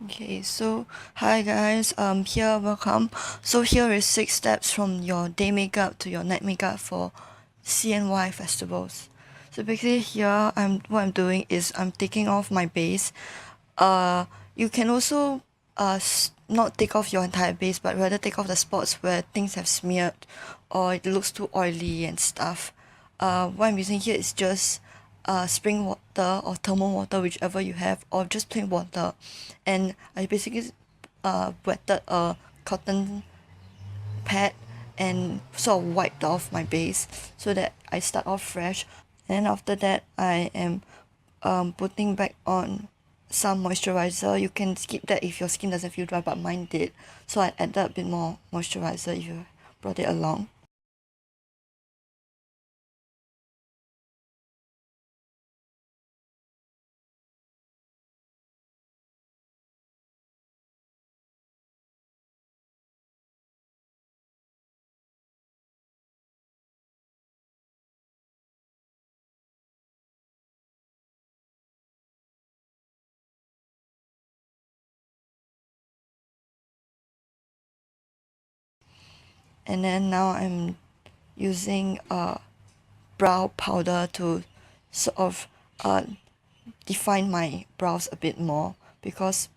Okay, so hi guys, here welcome. So here is 6 steps from your day makeup to your night makeup for CNY festivals. So basically here what I'm doing is I'm taking off my base. You can also not take off your entire base, but rather take off the spots where things have smeared or it looks too oily and stuff. What I'm using here is just spring water or thermal water, whichever you have, or just plain water. And I basically wetted a cotton pad and sort of wiped off my base so that I start off fresh. And after that, I am putting back on some moisturizer. You can skip that if your skin doesn't feel dry, but mine did. So I added a bit more moisturizer if you brought it along. And then now I'm using brow powder to sort of define my brows a bit more because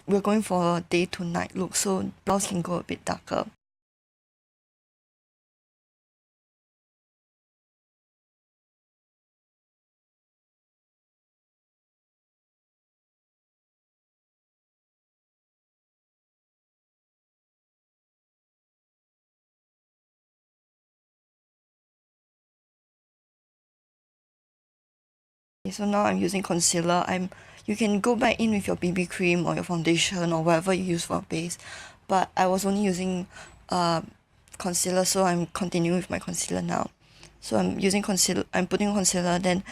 we're going for a day to night look, so brows can go a bit darker. Okay, so now I'm using concealer. You can go back in with your BB cream or your foundation or whatever you use for base, but I was only using uh, concealer, so I'm continuing with my concealer now. So I'm using concealer. I'm putting concealer, then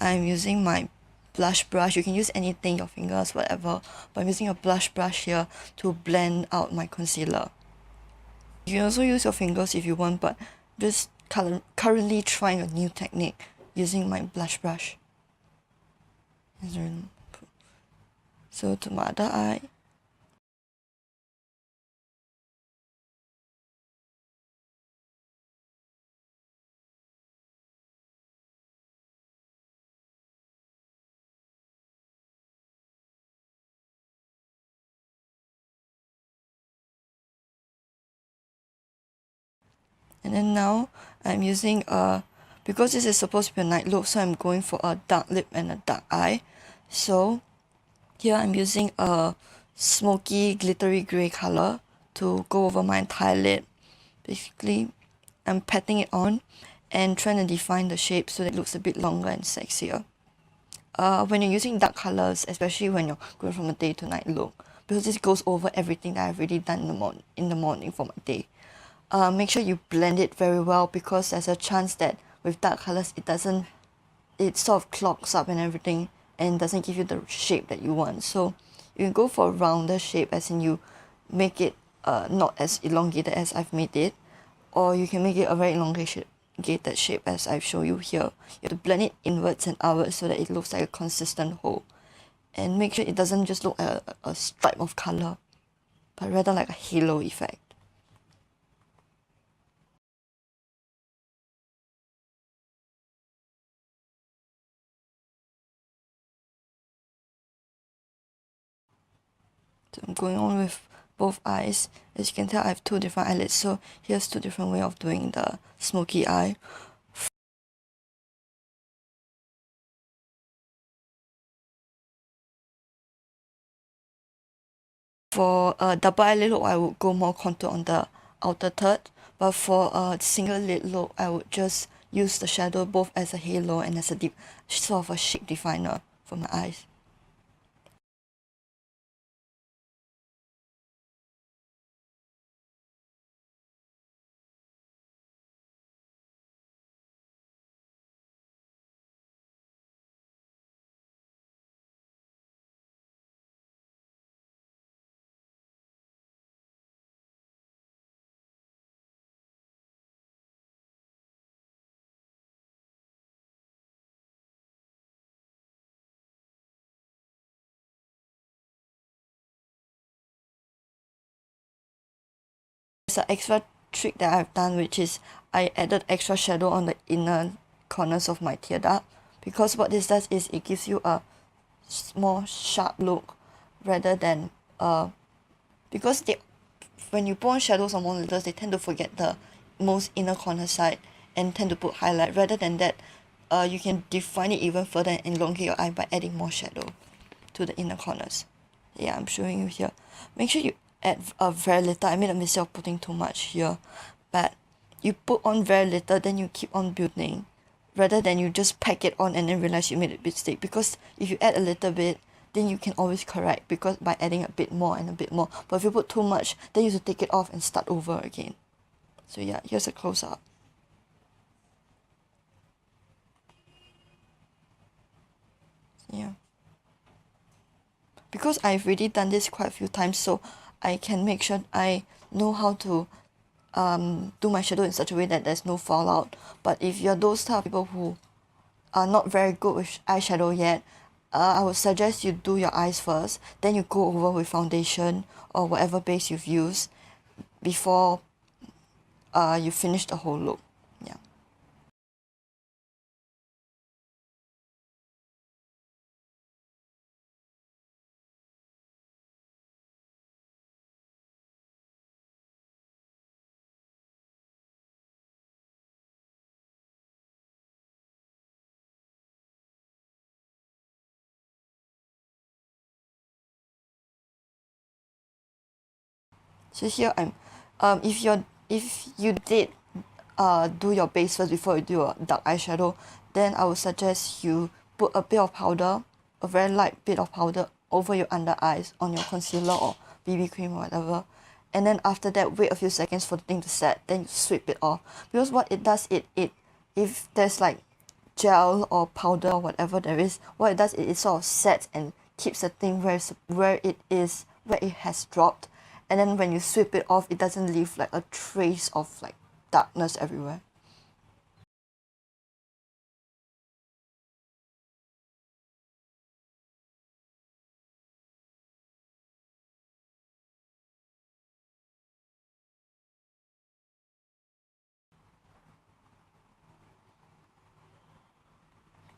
I'm using my blush brush. You can use anything, your fingers, whatever. But I'm using a blush brush here to blend out my concealer. You can also use your fingers if you want, but just currently trying a new technique using my blush brush. So to my other eye. And then now I'm using because this is supposed to be a night look, so I'm going for a dark lip and a dark eye. So here I'm using a smoky glittery grey color to go over my entire lid. Basically, I'm patting it on and trying to define the shape so that it looks a bit longer and sexier. When you're using dark colors, especially when you're going from a day to night look, because this goes over everything that I've already done in the morning for my day. Make sure you blend it very well because there's a chance that with dark colors it sort of clogs up and everything and doesn't give you the shape that you want. So you can go for a rounder shape, as in you make it not as elongated as I've made it, or you can make it a very elongated shape as I've shown you here. You have to blend it inwards and outwards so that it looks like a consistent whole, and make sure it doesn't just look like a stripe of color, but rather like a halo effect. So I'm going on with both eyes. As you can tell, I have two different eyelids, so here's two different way of doing the smoky eye. For a double eyelid look, I would go more contour on the outer third, but for a single lid look, I would just use the shadow both as a halo and as a deep sort of a shape definer for my eyes. There's an extra trick that I've done, which is I added extra shadow on the inner corners of my tear duct, because what this does is it gives you a more sharp look rather than because when you put on shadows on monitors, they tend to forget the most inner corner side and tend to put highlight. Rather than that, you can define it even further and elongate your eye by adding more shadow to the inner corners. Yeah, I'm showing you here. Make sure you add very little. I made a mistake of putting too much here, but you put on very little, then you keep on building, rather than you just pack it on and then realize you made a mistake. Because if you add a little bit, then you can always correct, because by adding a bit more and a bit more. But if you put too much, then you have to take it off and start over again. So yeah, here's a close-up. Yeah, because I've already done this quite a few times, so I can make sure I know how to do my shadow in such a way that there's no fallout. But if you're those type of people who are not very good with eyeshadow yet, I would suggest you do your eyes first, then you go over with foundation or whatever base you've used before you finish the whole look. Yeah. So here I'm, if you did do your base first before you do your dark eyeshadow, then I would suggest you put a bit of powder, a very light bit of powder over your under eyes on your concealer or BB cream or whatever. And then after that, wait a few seconds for the thing to set, then you sweep it off. Because what it does, if there's like gel or powder or whatever there is, what it does is it sort of sets and keeps the thing where it is, where it has dropped. And then when you sweep it off, it doesn't leave like a trace of like darkness everywhere.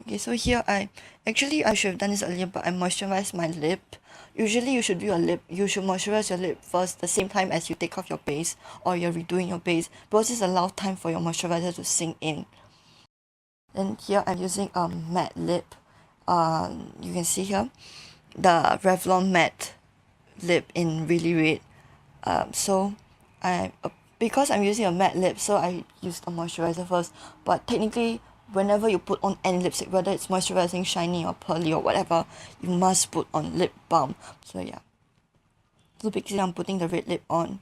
Okay, so here I should have done this earlier, but I moisturized my lip. Usually you should you should moisturize your lip first the same time as you take off your base or you're redoing your base, because this allows time for your moisturizer to sink in. Then here I'm using a matte lip. You can see here the Revlon matte lip in really red. So because I'm using a matte lip, so I used a moisturizer first. But technically, whenever you put on any lipstick, whether it's moisturizing, shiny or pearly or whatever, you must put on lip balm. So yeah. So because I'm putting the red lip on,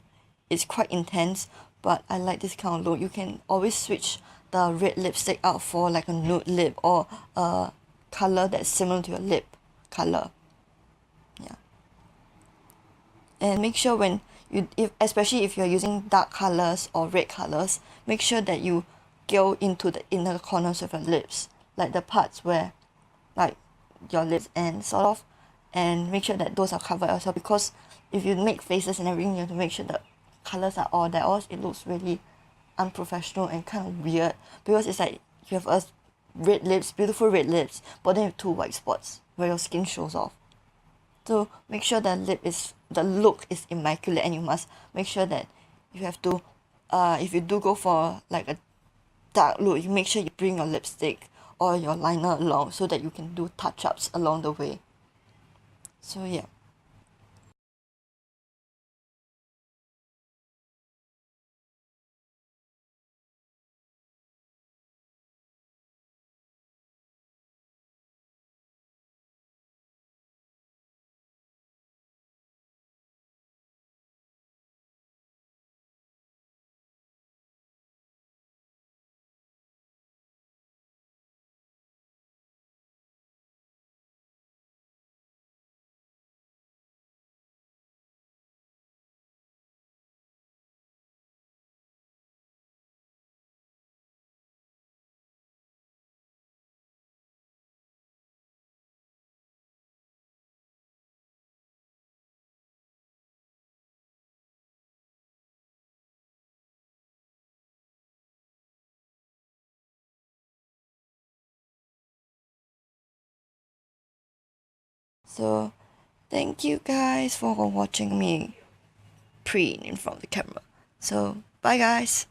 it's quite intense, but I like this kind of look. You can always switch the red lipstick out for like a nude lip or a color that's similar to your lip color. Yeah. And make sure when especially if you're using dark colors or red colors, make sure that you go into the inner corners of your lips, like the parts where like your lips end sort of, and make sure that those are covered also, because if you make faces and everything, you have to make sure the colors are all there, or else it looks really unprofessional and kind of weird, because it's like you have a red lips, beautiful red lips, but then you have two white spots where your skin shows off. So make sure the look is immaculate, and you must make sure that you have to if you do go for like a dark look, you make sure you bring your lipstick or your liner along so that you can do touch-ups along the way. So yeah. So thank you guys for watching me preen in front of the camera. So bye guys.